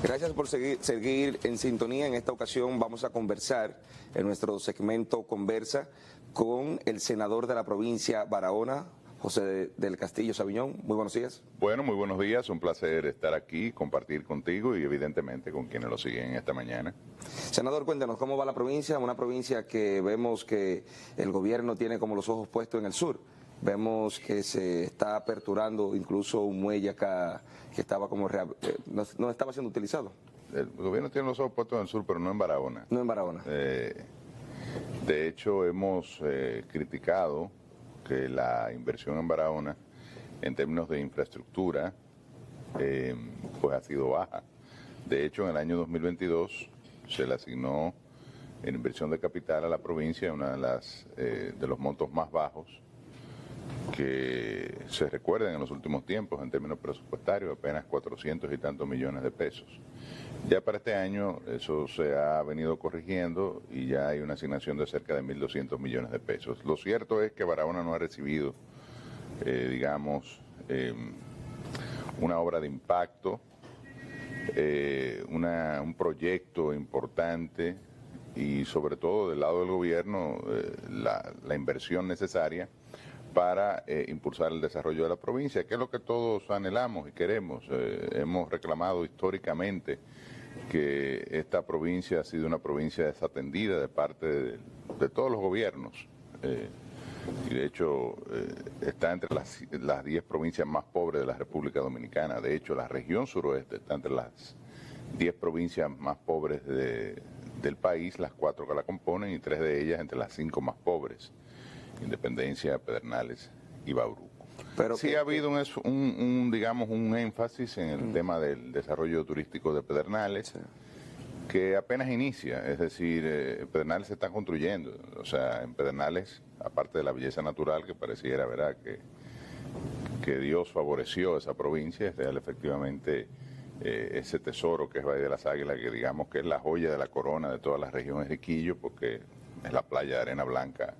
Gracias por seguir en sintonía. En esta ocasión vamos a conversar en nuestro segmento Conversa con el senador de la provincia Barahona, José del Castillo Sabiñón. Muy buenos días. Bueno, muy buenos días. Un placer estar aquí, compartir contigo y evidentemente con quienes lo siguen esta mañana. Senador, cuéntanos, ¿cómo va la provincia? Una provincia que vemos que el gobierno tiene como los ojos puestos en el sur. Vemos que se está aperturando incluso un muelle acá que estaba como no estaba siendo utilizado. El gobierno tiene los ojos puestos en el sur, pero no en Barahona. No en Barahona. De hecho, hemos criticado que la inversión en Barahona, en términos de infraestructura, pues ha sido baja. De hecho, en el año 2022 se le asignó en inversión de capital a la provincia una de los montos más bajos que se recuerdan en los últimos tiempos en términos presupuestarios, apenas 400 y tantos millones de pesos. Ya para este año eso se ha venido corrigiendo y ya hay una asignación de cerca de 1.200 millones de pesos. Lo cierto es que Barahona no ha recibido, una obra de impacto, un proyecto importante y sobre todo del lado del gobierno la inversión necesaria para impulsar el desarrollo de la provincia, que es lo que todos anhelamos y queremos. Hemos reclamado históricamente que esta provincia ha sido una provincia desatendida de parte de todos los gobiernos. Y de hecho está entre las 10 provincias más pobres de la República Dominicana. De hecho, la región suroeste está entre las 10 provincias más pobres del país, las 4 que la componen y 3 de ellas entre las 5 más pobres: Independencia, Pedernales y Bauruco. Pero sí ha habido un énfasis en el tema del desarrollo turístico de Pedernales, que apenas inicia, es decir, Pedernales se está construyendo. O sea, en Pedernales, aparte de la belleza natural que pareciera, ¿verdad?, que Dios favoreció a esa provincia, es real, efectivamente, ese tesoro que es Valle de las Águilas, que digamos que es la joya de la corona de todas las regiones de Quillo, porque es la playa de arena blanca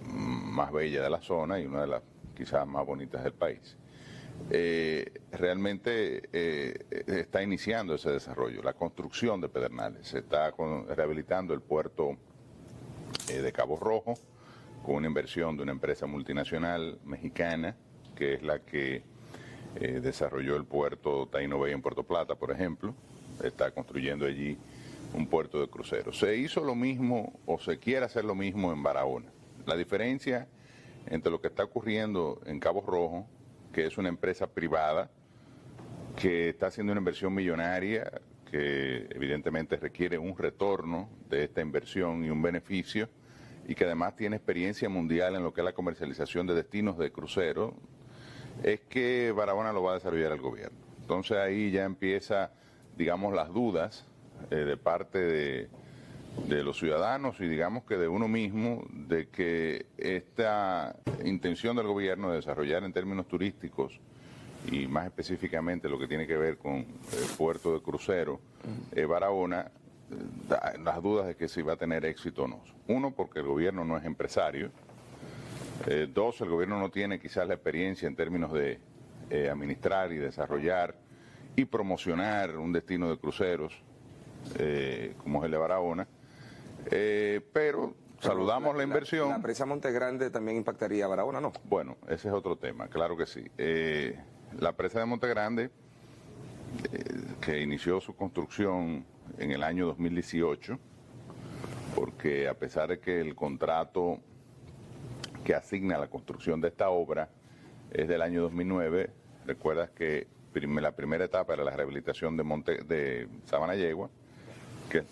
más bella de la zona y una de las quizás más bonitas del país. Realmente está iniciando ese desarrollo, la construcción de Pedernales. Se está rehabilitando el puerto de Cabo Rojo con una inversión de una empresa multinacional mexicana, que es la que desarrolló el puerto Taino Bay en Puerto Plata, por ejemplo. Está construyendo allí un puerto de cruceros. Se hizo lo mismo o se quiere hacer lo mismo en Barahona. La diferencia entre lo que está ocurriendo en Cabo Rojo, que es una empresa privada que está haciendo una inversión millonaria, que evidentemente requiere un retorno de esta inversión y un beneficio, y que además tiene experiencia mundial en lo que es la comercialización de destinos de crucero, es que Barahona lo va a desarrollar el gobierno. Entonces ahí ya empieza, digamos, las dudas de parte de los ciudadanos y digamos que de uno mismo, de que esta intención del gobierno de desarrollar en términos turísticos y más específicamente lo que tiene que ver con el puerto de crucero Barahona, las dudas de que si va a tener éxito o no. Uno, porque el gobierno no es empresario. Dos, el gobierno no tiene quizás la experiencia en términos de administrar y desarrollar y promocionar un destino de cruceros como es el de Barahona. Pero saludamos la inversión. La presa Monte Grande también impactaría a Barahona, ¿no? Bueno, ese es otro tema, claro que sí. La presa de Monte Grande, que inició su construcción en el año 2018, porque a pesar de que el contrato que asigna la construcción de esta obra es del año 2009, recuerdas que la primera etapa era la rehabilitación de Sabana Yegua, que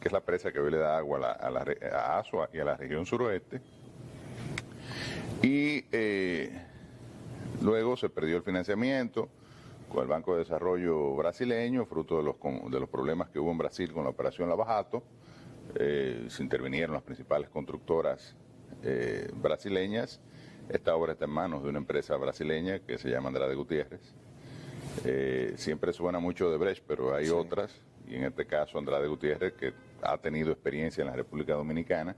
es la presa que hoy le da agua a Azua y a la región suroeste. Y luego se perdió el financiamiento con el Banco de Desarrollo brasileño, fruto de los problemas que hubo en Brasil con la operación Lava Jato. Se intervinieron las principales constructoras brasileñas. Esta obra está en manos de una empresa brasileña que se llama Andrade Gutiérrez. Siempre suena mucho de Brecht, pero hay otras, y en este caso Andrade Gutiérrez, que ha tenido experiencia en la República Dominicana,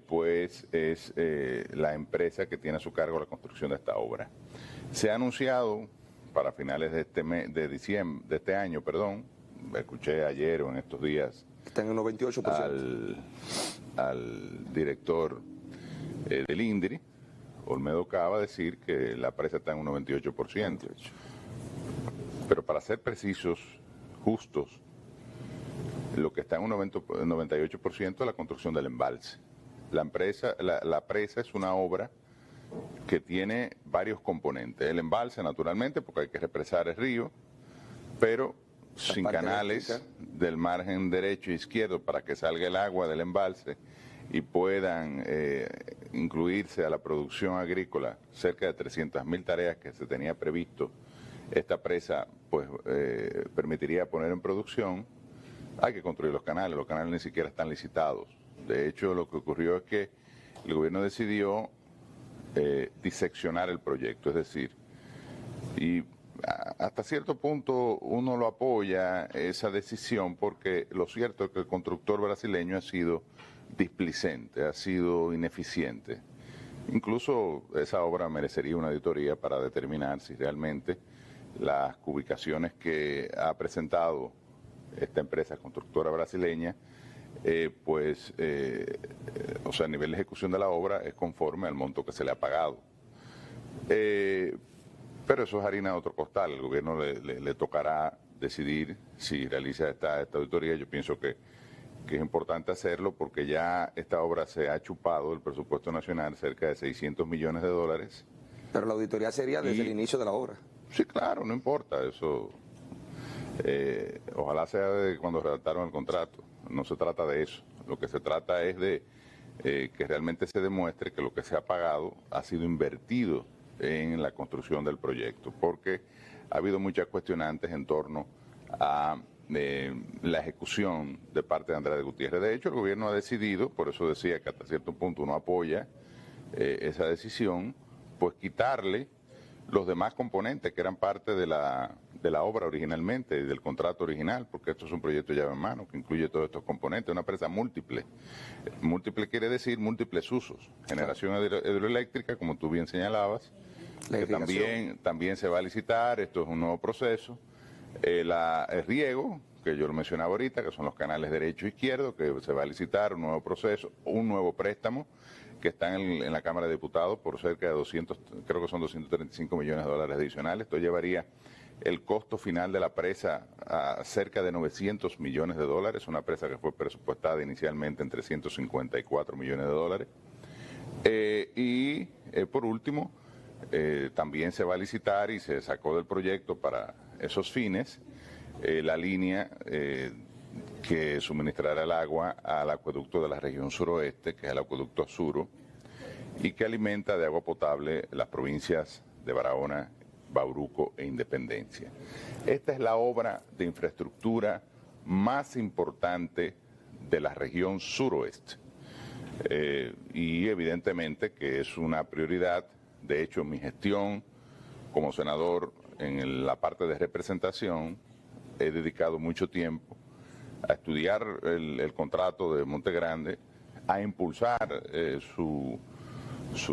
pues es la empresa que tiene a su cargo la construcción de esta obra. Se ha anunciado para finales de este mes, de diciembre, de este año, perdón. Escuché ayer o en estos días Está en un 98%. al director del INDRI, Olmedo Cava, decir que la presa está en un 98%. 98. Pero para ser precisos, justos, lo que está en un 98% es la construcción del embalse. La presa es una obra que tiene varios componentes. El embalse, naturalmente, porque hay que represar el río, pero sin canales del margen derecho e izquierdo para que salga el agua del embalse y puedan incluirse a la producción agrícola cerca de 300.000 tareas que se tenía previsto. Esta presa pues permitiría poner en producción. Hay que construir los canales ni siquiera están licitados. De hecho, lo que ocurrió es que el gobierno decidió diseccionar el proyecto, es decir, y hasta cierto punto uno lo apoya esa decisión, porque lo cierto es que el constructor brasileño ha sido displicente, ha sido ineficiente. Incluso esa obra merecería una auditoría para determinar si realmente las ubicaciones que ha presentado esta empresa constructora brasileña, o sea, a nivel de ejecución de la obra es conforme al monto que se le ha pagado. Pero eso es harina de otro costal. El gobierno le tocará decidir si realiza esta auditoría. Yo pienso que es importante hacerlo porque ya esta obra se ha chupado el presupuesto nacional cerca de 600 millones de dólares. Pero la auditoría sería desde el inicio de la obra. Sí, claro, no importa. Eso ojalá sea de cuando redactaron el contrato. No se trata de eso. Lo que se trata es de que realmente se demuestre que lo que se ha pagado ha sido invertido en la construcción del proyecto, porque ha habido muchas cuestionantes en torno a la ejecución de parte de Andrade Gutiérrez. De hecho, el gobierno ha decidido, por eso decía que hasta cierto punto uno apoya esa decisión, pues quitarle los demás componentes que eran parte de la obra originalmente y del contrato original, porque esto es un proyecto llave en mano que incluye todos estos componentes, una empresa múltiple. Múltiple quiere decir múltiples usos. Generación hidroeléctrica, como tú bien señalabas, que también se va a licitar, esto es un nuevo proceso. El riego, que yo lo mencionaba ahorita, que son los canales derecho e izquierdo, que se va a licitar, un nuevo proceso, un nuevo préstamo, que está en la Cámara de Diputados por cerca de 200, creo que son 235 millones de dólares adicionales. Esto llevaría el costo final de la presa a cerca de 900 millones de dólares, una presa que fue presupuestada inicialmente en 354 millones de dólares. Por último, también se va a licitar y se sacó del proyecto para esos fines la línea que suministrará el agua al acueducto de la región suroeste, que es el acueducto Azuro, y que alimenta de agua potable las provincias de Barahona, Bauruco e Independencia. Esta es la obra de infraestructura más importante de la región suroeste. Y evidentemente que es una prioridad. De hecho, mi gestión como senador en la parte de representación he dedicado mucho tiempo a estudiar el contrato de Monte Grande, a impulsar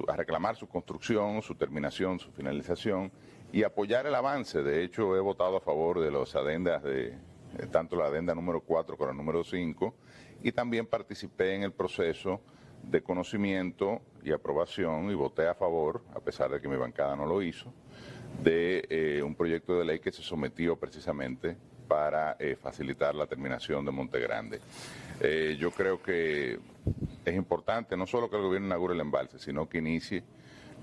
a reclamar su construcción, su terminación, su finalización y apoyar el avance. De hecho, he votado a favor de las adendas tanto la adenda número 4 como la número 5, y también participé en el proceso de conocimiento y aprobación y voté a favor, a pesar de que mi bancada no lo hizo, de un proyecto de ley que se sometió precisamente para facilitar la terminación de Monte Grande. Yo creo que es importante no solo que el gobierno inaugure el embalse, sino que inicie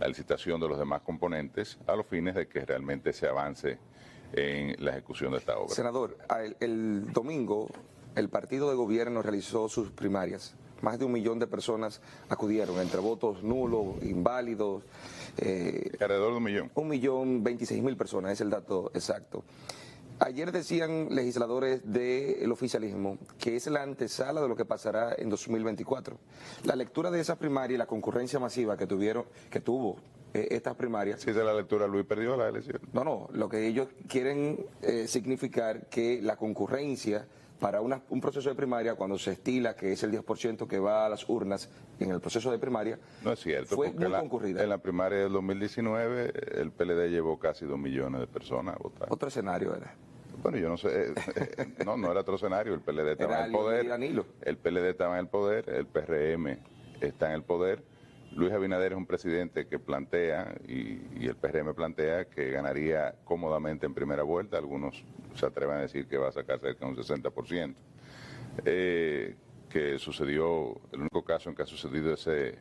la licitación de los demás componentes a los fines de que realmente se avance en la ejecución de esta obra. Senador, el domingo el partido de gobierno realizó sus primarias. Más de 1 millón de personas acudieron, entre votos nulos, inválidos. Alrededor de 1 millón. 1.026.000 personas, es el dato exacto. Ayer decían legisladores del oficialismo que es la antesala de lo que pasará en 2024. La lectura de esa primaria y la concurrencia masiva que tuvo estas primarias. Si de la lectura Luis perdió la elección. No, lo que ellos quieren significar que la concurrencia para un proceso de primaria, cuando se estila que es el 10% que va a las urnas en el proceso de primaria, no es cierto, fue porque muy concurrida. En la primaria del 2019 el PLD llevó casi 2 millones de personas a votar. Otro escenario era. Bueno, yo no sé, no era otro escenario, el PLD estaba en el poder, el PLD estaba en el poder, el PRM está en el poder. Luis Abinader es un presidente que plantea, y el PRM plantea, que ganaría cómodamente en primera vuelta. Algunos se atreven a decir que va a sacar cerca de un 60%. Que sucedió, el único caso en que ha sucedido ese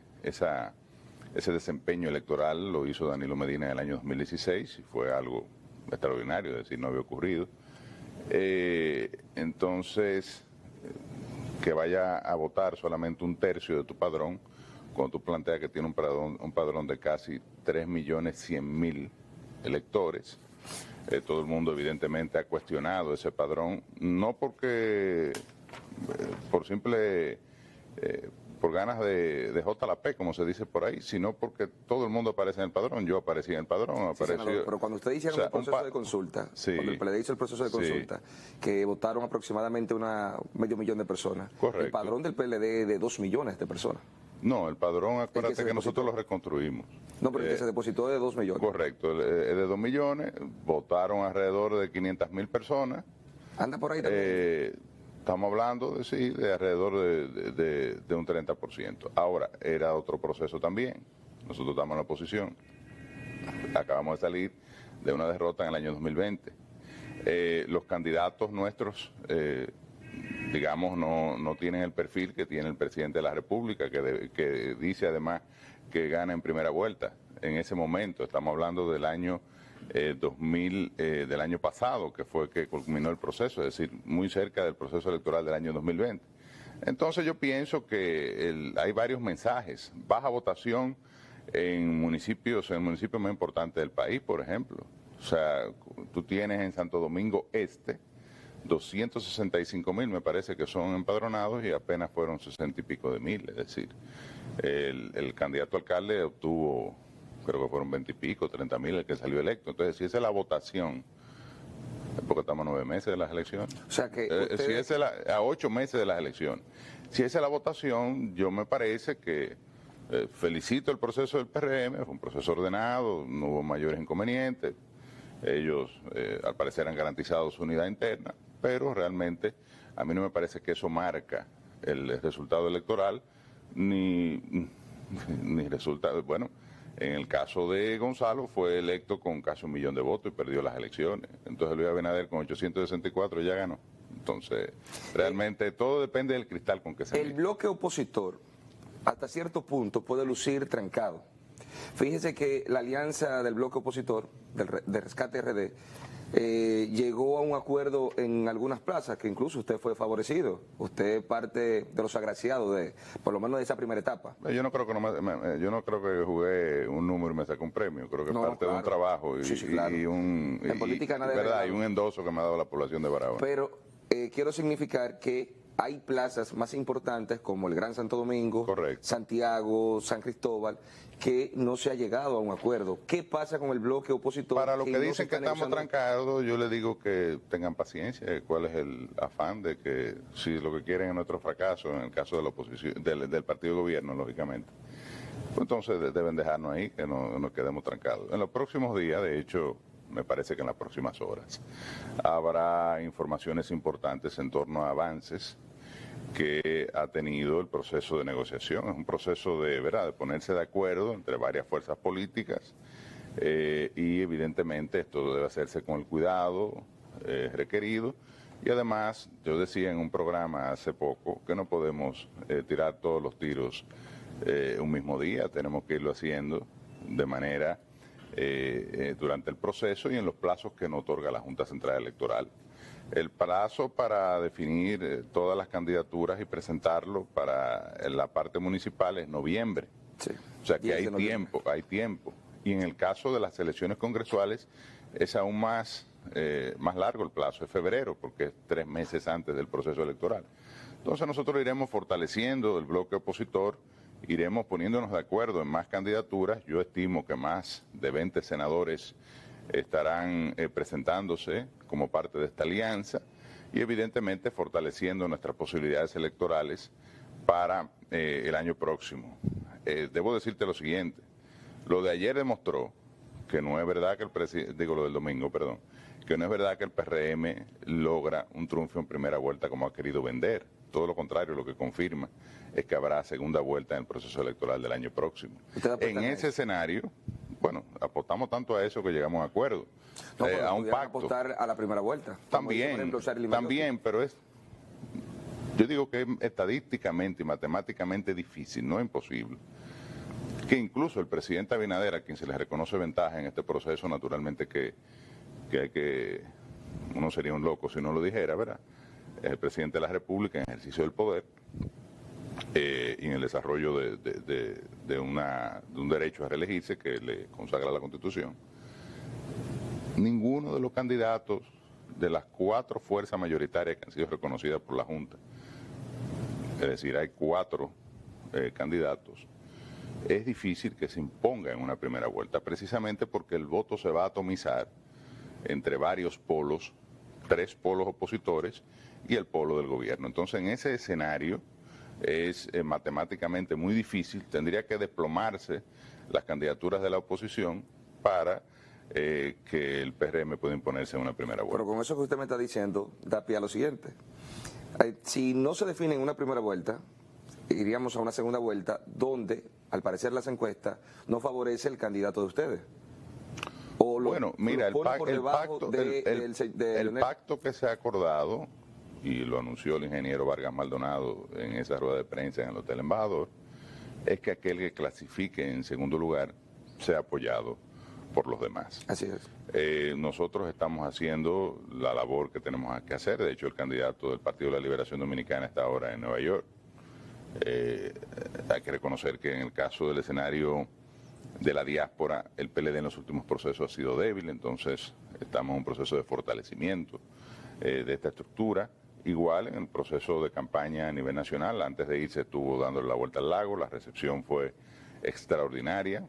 desempeño electoral lo hizo Danilo Medina en el año 2016, y fue algo extraordinario, es decir, no había ocurrido. Entonces, que vaya a votar solamente un tercio de tu padrón, cuando tú planteas que tiene un padrón de casi 3.100.000 electores. Todo el mundo evidentemente ha cuestionado ese padrón, no porque por ganas de J la P, como se dice por ahí, sino porque todo el mundo aparece en el padrón. Yo aparecí en el padrón. Sí, senador, pero cuando usted hicieron el proceso de consulta, sí, cuando el PLD hizo el proceso de consulta, que votaron aproximadamente medio millón de personas, correcto. El padrón del PLD es de 2 millones de personas. No, el padrón, acuérdate que nosotros lo reconstruimos. No, pero el que se depositó es de 2 millones. Correcto, es de 2 millones, votaron alrededor de 500.000 personas. Anda por ahí también. Estamos hablando de alrededor de un 30%. Ahora, era otro proceso también. Nosotros estamos en la oposición. Acabamos de salir de una derrota en el año 2020. Los candidatos nuestros, digamos, no tienen el perfil que tiene el presidente de la República, que dice además que gana en primera vuelta. En ese momento, estamos hablando del año 2000, del año pasado, que fue que culminó el proceso, es decir, muy cerca del proceso electoral del año 2020. Entonces yo pienso que hay varios mensajes. Baja votación en el municipio más importante del país, por ejemplo. O sea, tú tienes en Santo Domingo Este 265.000, me parece que son empadronados, y apenas fueron 60 y pico de mil. Es decir, el candidato alcalde obtuvo, creo que fueron 20 y pico, 30.000 el que salió electo. Entonces, si esa es la votación, porque estamos a 9 meses de las elecciones. O sea que si esa es a 8 meses de las elecciones. Si esa es la votación, yo me parece que felicito el proceso del PRM, fue un proceso ordenado, no hubo mayores inconvenientes. Ellos, al parecer, han garantizado su unidad interna, pero realmente a mí no me parece que eso marca el resultado electoral, ni resultado. Bueno, en el caso de Gonzalo fue electo con casi 1 millón de votos y perdió las elecciones. Entonces Luis Abinader con 864 ya ganó. Entonces, realmente todo depende del cristal con que se el bloque opositor, hasta cierto punto, puede lucir trancado. Fíjese que la alianza del bloque opositor, de Rescate RD, llegó a un acuerdo en algunas plazas, que incluso usted fue favorecido. Usted es parte de los agraciados, por lo menos de esa primera etapa. Yo no creo que jugué un número y me saqué un premio. Creo que es parte de un trabajo y en política nada y un endoso que me ha dado la población de Barahona. Pero quiero significar que hay plazas más importantes como el Gran Santo Domingo, correcto, Santiago, San Cristóbal, que no se ha llegado a un acuerdo. ¿Qué pasa con el bloque opositor? Para los que dicen que estamos trancados, yo les digo que tengan paciencia. ¿Cuál es el afán de que si lo que quieren es nuestro fracaso, en el caso de la oposición, del partido de gobierno, lógicamente? Pues entonces deben dejarnos ahí, que no nos quedemos trancados. En los próximos días, de hecho, me parece que en las próximas horas, habrá informaciones importantes en torno a avances que ha tenido el proceso de negociación. Es un proceso de ponerse de acuerdo entre varias fuerzas políticas, y evidentemente esto debe hacerse con el cuidado requerido. Y además, yo decía en un programa hace poco que no podemos tirar todos los tiros un mismo día, tenemos que irlo haciendo de manera durante el proceso y en los plazos que nos otorga la Junta Central Electoral. El plazo para definir todas las candidaturas y presentarlo para la parte municipal es noviembre. Sí. O sea que hay tiempo. Y en el caso de las elecciones congresuales es aún más largo el plazo, es febrero, porque es 3 meses antes del proceso electoral. Entonces nosotros iremos fortaleciendo el bloque opositor, iremos poniéndonos de acuerdo en más candidaturas. Yo estimo que más de 20 senadores estarán presentándose como parte de esta alianza, y evidentemente fortaleciendo nuestras posibilidades electorales para el año próximo. Debo decirte lo siguiente, lo de ayer demostró que no es verdad que lo del domingo, perdón, que no es verdad que el PRM logra un triunfo en primera vuelta como ha querido vender. Todo lo contrario, lo que confirma es que habrá segunda vuelta en el proceso electoral del año próximo. En ese escenario, bueno, apostamos tanto a eso que llegamos a acuerdo, no, a un pacto. Apostar a la primera vuelta. También, pero yo digo que es estadísticamente y matemáticamente difícil, no es imposible, que incluso el presidente Abinader, a quien se le reconoce ventaja en este proceso, naturalmente que uno sería un loco si no lo dijera, ¿verdad? Es el presidente de la República en ejercicio del poder y en el desarrollo de un derecho a reelegirse que le consagra la Constitución. Ninguno de los candidatos de las 4 fuerzas mayoritarias que han sido reconocidas por la Junta, es decir, hay 4 candidatos, es difícil que se imponga en una primera vuelta, precisamente porque el voto se va a atomizar entre varios polos, 3 polos opositores y el polo del gobierno. Entonces, en ese escenario es matemáticamente muy difícil, tendría que desplomarse las candidaturas de la oposición para que el PRM pueda imponerse en una primera vuelta. Pero con eso que usted me está diciendo, da pie a lo siguiente. Si no se define en una primera vuelta, iríamos a una segunda vuelta donde, al parecer las encuestas, no favorece el candidato de ustedes. Bueno, mira, el pacto que se ha acordado, y lo anunció el ingeniero Vargas Maldonado en esa rueda de prensa en el Hotel Embajador, es que aquel que clasifique en segundo lugar sea apoyado por los demás. Así es. Nosotros estamos haciendo la labor que tenemos que hacer. De hecho, el candidato del Partido de la Liberación Dominicana está ahora en Nueva York. Hay que reconocer que en el caso del escenario de la diáspora, el PLD en los últimos procesos ha sido débil, entonces estamos en un proceso de fortalecimiento de esta estructura. Igual en el proceso de campaña a nivel nacional, antes de irse estuvo dándole la vuelta al lago, la recepción fue extraordinaria.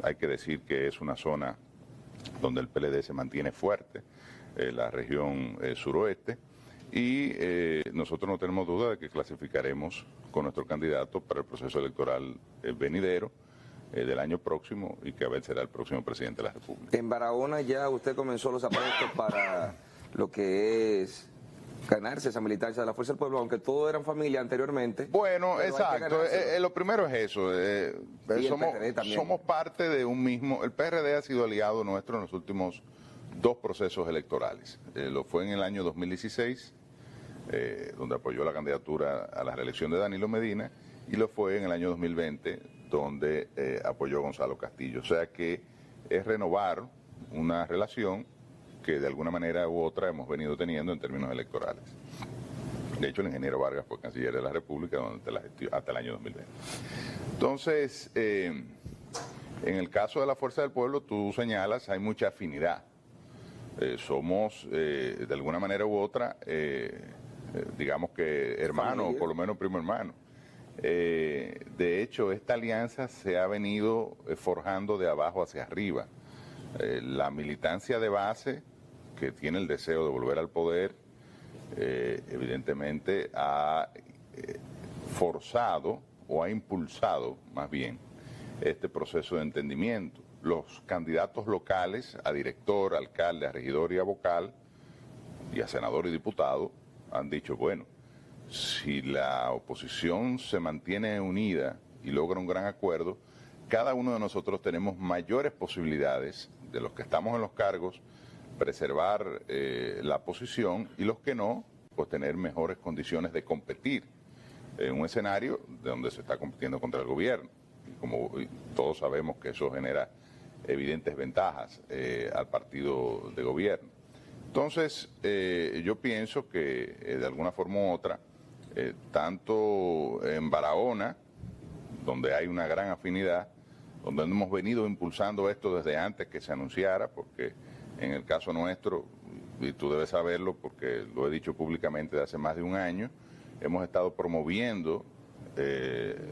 Hay que decir que es una zona donde el PLD se mantiene fuerte, la región suroeste, y nosotros no tenemos duda de que clasificaremos con nuestro candidato para el proceso electoral venidero del año próximo y que a ver será el próximo presidente de la República. En Barahona ya usted comenzó los aprestos para lo que es ganarse esa militancia de la Fuerza del Pueblo, aunque todos eran familia anteriormente. Bueno, exacto. Lo primero es eso. Somos parte de un mismo. El PRD ha sido aliado nuestro en los últimos 2 procesos electorales. Lo fue en el año 2016, donde apoyó la candidatura a la reelección de Danilo Medina, y lo fue en el año 2020, donde apoyó a Gonzalo Castillo. O sea que es renovar una relación que de alguna manera u otra hemos venido teniendo en términos electorales. De hecho, el ingeniero Vargas fue canciller de la República hasta el año 2020. Entonces, en el caso de la Fuerza del Pueblo, tú señalas, hay mucha afinidad. Somos, de alguna manera u otra, digamos que hermanos, o por lo menos primo hermano. De hecho, esta alianza se ha venido forjando de abajo hacia arriba. La militancia de base, que tiene el deseo de volver al poder, evidentemente ha forzado o ha impulsado más bien este proceso de entendimiento. Los candidatos locales a director, alcalde, a regidor y a vocal, y a senador y diputado, han dicho, bueno, si la oposición se mantiene unida y logra un gran acuerdo, cada uno de nosotros tenemos mayores posibilidades, de los que estamos en los cargos, preservar la posición, y los que no, pues tener mejores condiciones de competir en un escenario de donde se está compitiendo contra el gobierno. Y como todos sabemos que eso genera evidentes ventajas al partido de gobierno. Entonces, yo pienso que de alguna forma u otra, tanto en Barahona, donde hay una gran afinidad, donde hemos venido impulsando esto desde antes que se anunciara, porque en el caso nuestro, y tú debes saberlo porque lo he dicho públicamente de hace más de un año, hemos estado promoviendo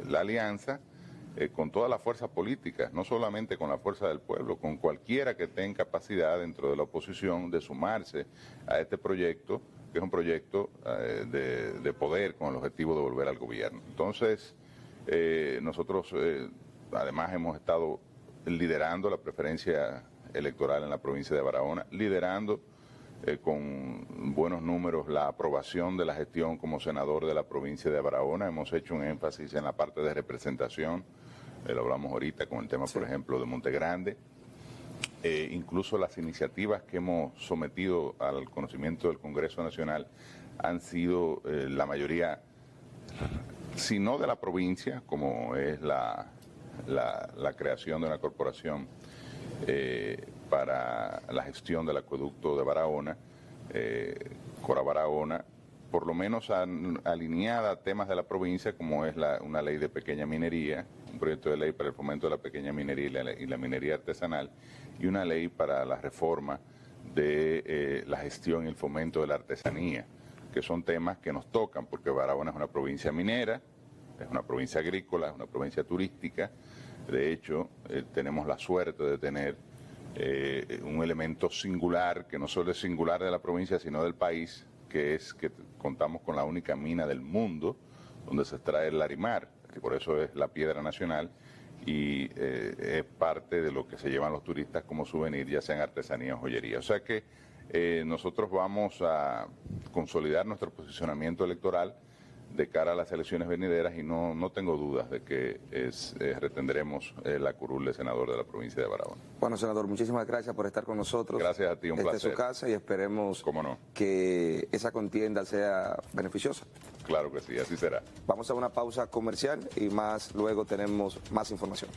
la alianza con todas las fuerzas políticas, no solamente con la fuerza del pueblo, con cualquiera que tenga capacidad dentro de la oposición de sumarse a este proyecto, que es un proyecto de poder con el objetivo de volver al gobierno. Entonces, nosotros además hemos estado liderando la preferencia electoral en la provincia de Barahona, liderando con buenos números la aprobación de la gestión como senador de la provincia de Barahona. Hemos hecho un énfasis en la parte de representación, lo hablamos ahorita con el tema, por ejemplo, de Monte Grande. Incluso las iniciativas que hemos sometido al conocimiento del Congreso Nacional han sido la mayoría, si no de la provincia, como es la creación de una corporación para la gestión del acueducto de Barahona, Cora Barahona, por lo menos alineada a temas de la provincia, como es una ley de pequeña minería, un proyecto de ley para el fomento de la pequeña minería y la minería artesanal, y una ley para la reforma de la gestión y el fomento de la artesanía, que son temas que nos tocan, porque Barahona es una provincia minera, es una provincia agrícola, es una provincia turística. De hecho, tenemos la suerte de tener un elemento singular, que no solo es singular de la provincia, sino del país, que es que contamos con la única mina del mundo donde se extrae el larimar, que por eso es la piedra nacional, y es parte de lo que se llevan los turistas como souvenir, ya sea en artesanía o joyería. O sea que nosotros vamos a consolidar nuestro posicionamiento electoral de cara a las elecciones venideras y no tengo dudas de que retendremos la curul de senador de la provincia de Barahona. Bueno, senador, muchísimas gracias por estar con nosotros. Gracias a ti, un placer. Esta es su casa y esperemos ¿Cómo no? que esa contienda sea beneficiosa. Claro que sí, así será. Vamos a una pausa comercial y luego tenemos más información.